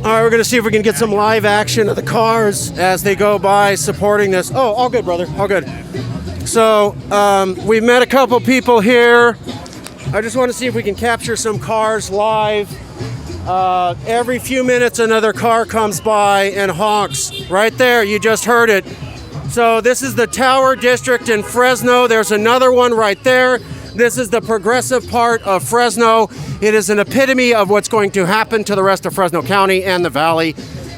All right, we're going to see if we can get some live action of the cars as they go by supporting this. Oh, all good, brother. All good. So we've met a couple people here. I just want to see if we can capture some cars live. Every few minutes, another car comes by and honks. Right there, you just heard it. So this is the Tower District in Fresno. There's another one right there. This is the progressive part of Fresno. It is an epitome of what's going to happen to the rest of Fresno County and the Valley.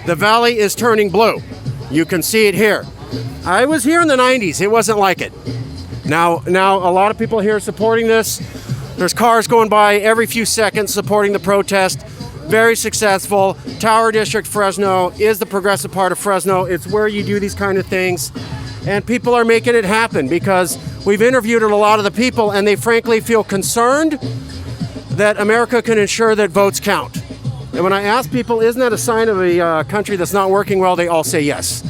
The Valley is turning blue. You can see it here. I was here in the 90s. It wasn't like it. Now a lot of people here supporting this. There's cars going by every few seconds supporting the protest. Very successful. Tower District Fresno is the progressive part of Fresno. It's where you do these kind of things. And people are making it happen because we've interviewed a lot of the people and they frankly feel concerned that America can ensure that votes count. And when I ask people, isn't that a sign of a country that's not working well, they all say yes.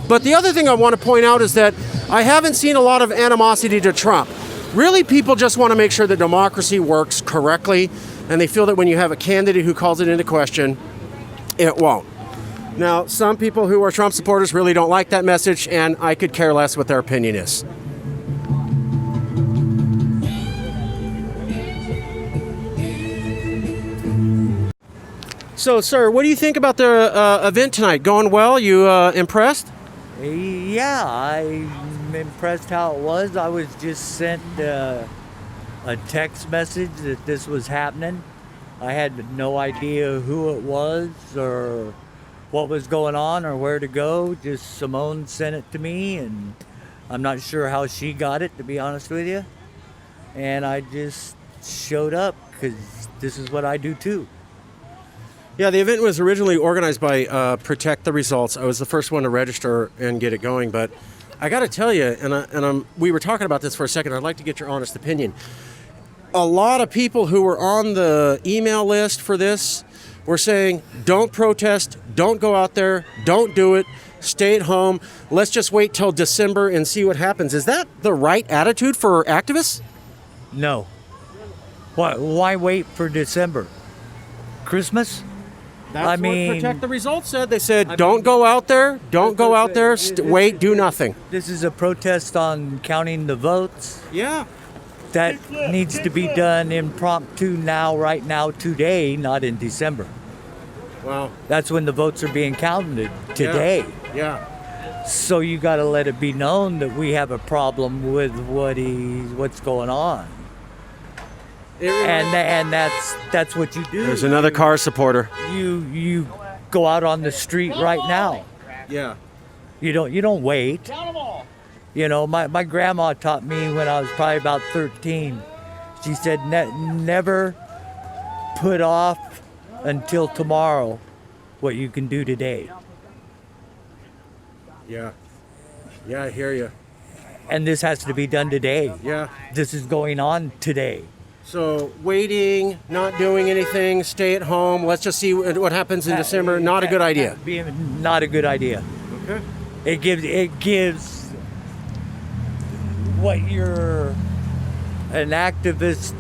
But the other thing I want to point out is that I haven't seen a lot of animosity to Trump. Really, people just want to make sure that democracy works correctly, and they feel that when you have a candidate who calls it into question, it won't. Now, some people who are Trump supporters really don't like that message, and I could care less what their opinion is. So, sir, what do you think about the event tonight? Going well? You impressed? Yeah, I'm impressed how it was. I was just sent a text message that this was happening. I had no idea who it was or what was going on or where to go. Just Simone sent it to me, and I'm not sure how she got it, to be honest with you. And I just showed up because this is what I do too. Yeah, the event was originally organized by Protect the Results. I was the first one to register and get it going, but I got to tell you, we were talking about this for a second. I'd like to get your honest opinion. A lot of people who were on the email list for this were saying, don't protest, don't go out there, don't do it, stay at home. Let's just wait till December and see what happens. Is that the right attitude for activists? No. Why wait for December? Christmas? That's what Protect the Results said. They said, don't go out there, wait, do nothing. This is a protest on counting the votes. Yeah. That needs to be done impromptu now, right now, today, not in December. Wow. That's when the votes are being counted, today. Yeah. So you got to let it be known that we have a problem with what's going on. And that's what you do. There's another car supporter. You go out on the street right now. Yeah. You don't wait. You know, my grandma taught me when I was probably about 13. She said, never put off until tomorrow what you can do today. Yeah. Yeah, I hear you. And this has to be done today. Yeah. This is going on today. So waiting, not doing anything, stay at home. Let's just see what happens in December. Not a good idea. Not a good idea. Okay. It gives what you're an activist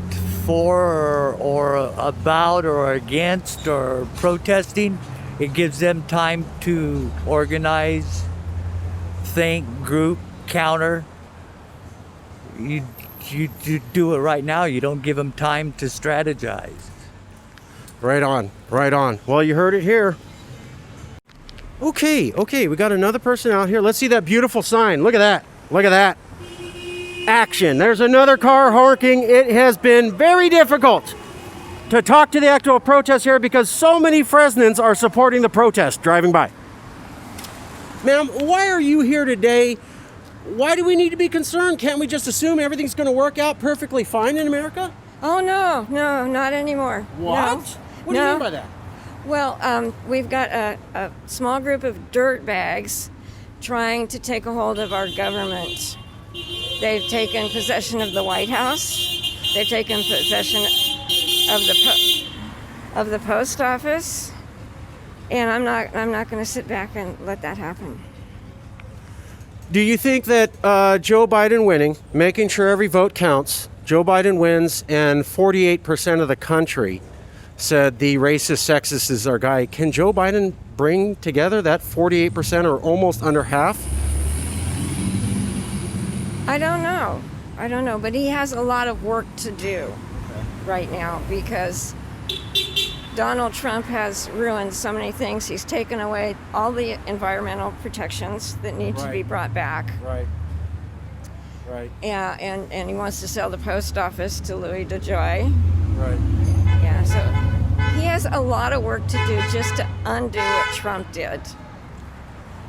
for or about or against or protesting. It gives them time to organize, think, group, counter. You do it right now. You don't give them time to strategize. Right on, right on. Well, you heard it here. Okay, we got another person out here. Let's see that beautiful sign. Look at that. Look at that. Action. There's another car honking. It has been very difficult to talk to the actual protest here because so many Fresnans are supporting the protest driving by. Ma'am, why are you here today? Why do we need to be concerned? Can't we just assume everything's going to work out perfectly fine in America? Oh, no, not anymore. What? No. What do you mean by that? Well, we've got a small group of dirtbags trying to take a hold of our government. They've taken possession of the White House. They've taken possession of the post office. And I'm not going to sit back and let that happen. Do you think that Joe Biden winning, making sure every vote counts, Joe Biden wins and 48% of the country said the racist, sexist is our guy. Can Joe Biden bring together that 48% or almost under half? I don't know, but he has a lot of work to do right now because Donald Trump has ruined so many things. He's taken away all the environmental protections that need to be brought back. Right. Yeah, and he wants to sell the post office to Louis DeJoy. Right. Yeah, so he has a lot of work to do just to undo what Trump did.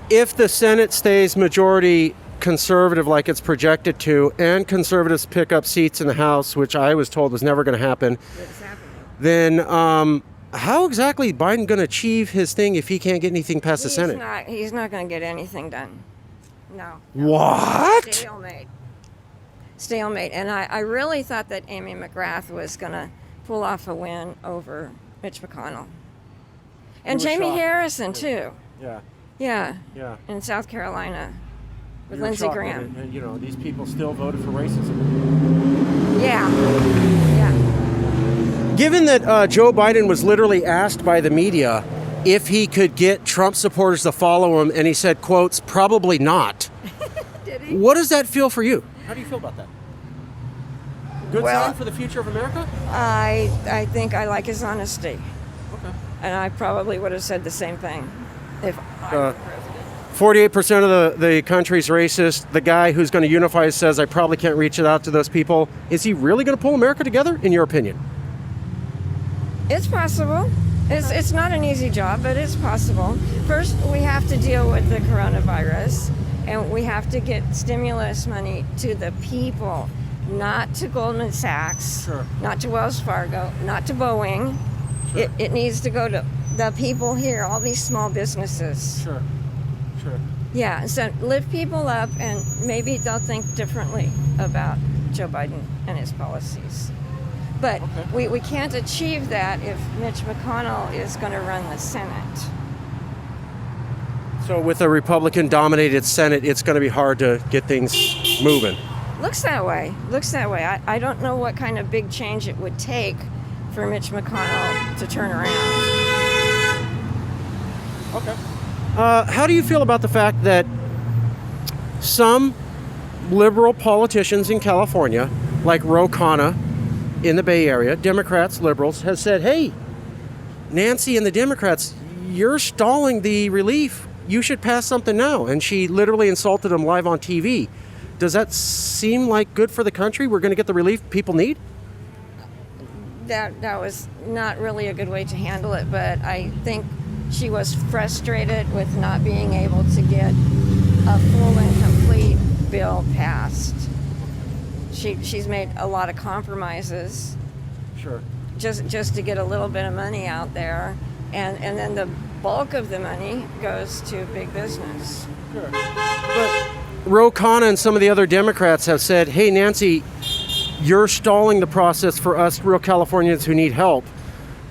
If the Senate stays majority conservative like it's projected to, and conservatives pick up seats in the House, which I was told was never going to happen, It's happening. then how exactly is Biden going to achieve his thing if he can't get anything past the Senate? He's not going to get anything done. No. What? Stalemate. And I really thought that Amy McGrath was going to pull off a win over Mitch McConnell. And You were Jamie shocked. Harrison, too. Yeah. Yeah. In South Carolina with Lindsey Graham. And, you know, these people still voted for racism. Yeah. Given that Joe Biden was literally asked by the media if he could get Trump supporters to follow him, and he said, quotes, probably not. Did he? What does that feel for you? How do you feel about that? Good Well- sign for the future of America? I think I like his honesty. Okay. And I probably would have said the same thing if I were president. 48% of the country's racist. The guy who's going to unify says, I probably can't reach it out to those people. Is he really going to pull America together, in your opinion? It's possible. It's not an easy job, but it's possible. First, we have to deal with the coronavirus, and we have to get stimulus money to the people, not to Goldman Sachs, Sure. not to Wells Fargo, not to Boeing. Sure. It needs to go to the people here, all these small businesses. Sure. Yeah, so lift people up, and maybe they'll think differently about Joe Biden and his policies. But we can't achieve that if Mitch McConnell is going to run the Senate. So with a Republican-dominated Senate, it's going to be hard to get things moving. Looks that way. I don't know what kind of big change it would take for Mitch McConnell to turn around. Okay. How do you feel about the fact that some liberal politicians in California, like Ro Khanna in the Bay Area, Democrats, liberals, has said, hey, Nancy and the Democrats, you're stalling the relief. You should pass something now. And she literally insulted him live on TV. Does that seem like good for the country? We're going to get the relief people need? That was not really a good way to handle it, but I think she was frustrated with not being able to get a full and complete bill passed. She's made a lot of compromises Sure. just to get a little bit of money out there, and then the bulk of the money goes to big business. Sure. But Ro Khanna and some of the other Democrats have said, hey, Nancy, you're stalling the process for us real Californians who need help.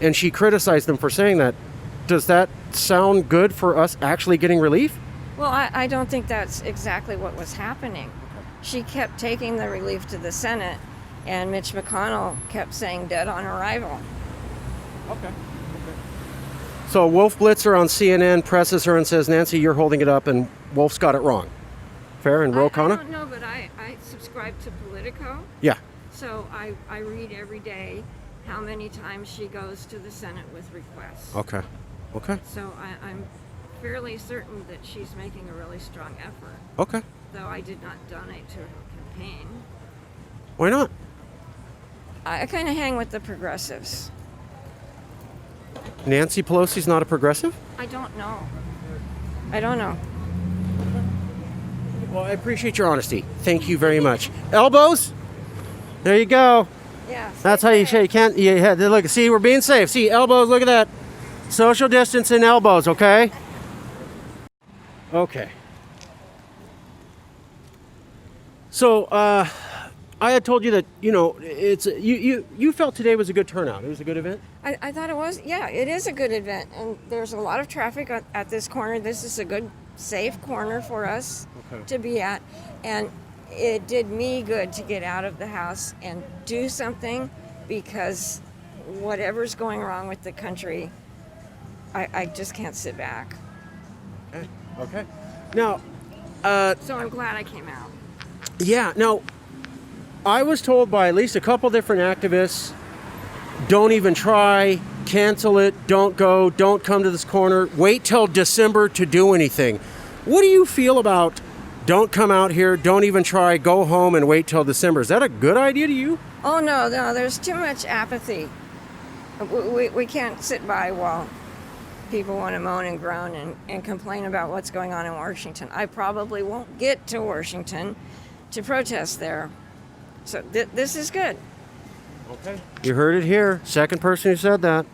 And she criticized them for saying that. Does that sound good for us actually getting relief? Well, I don't think that's exactly what was happening. She kept taking the relief to the Senate, and Mitch McConnell kept saying dead on arrival. Okay. So Wolf Blitzer on CNN presses her and says, Nancy, you're holding it up, and Wolf's got it wrong. Fair? And Ro I Khanna? don't know, but I subscribe to Politico, Yeah. so I read every day how many times she goes to the Senate with requests. Okay. So I'm fairly certain that she's making a really strong effort, Okay. though I did not donate to her campaign. Why not? I kind of hang with the progressives. Nancy Pelosi's not a progressive? I don't know. Well, I appreciate your honesty. Thank you very much. Elbows? There you go. Yeah. That's how you shake. Can't you had look? See, we're being safe. See, elbows. Look at that. Social distance and elbows. Okay. Okay. So, I had told you that it's you felt today was a good turnout. It was a good event. I thought it was. Yeah, it is a good event, and there's a lot of traffic at this corner. This is a good, safe corner for us to be at, and it did me good to get out of the house and do something, because whatever's going wrong with the country, I just can't sit back. Okay. Now, So I'm glad I came out. yeah, now, I was told by at least a couple different activists, don't even try, cancel it, don't go, don't come to this corner, wait till December to do anything. What do you feel about don't come out here, don't even try, go home and wait till December? Is that a good idea to you? Oh, no, there's too much apathy. We can't sit by while people want to moan and groan and complain about what's going on in Washington. I probably won't get to Washington to protest there. So this is good. Okay. You heard it here. Second person who said that.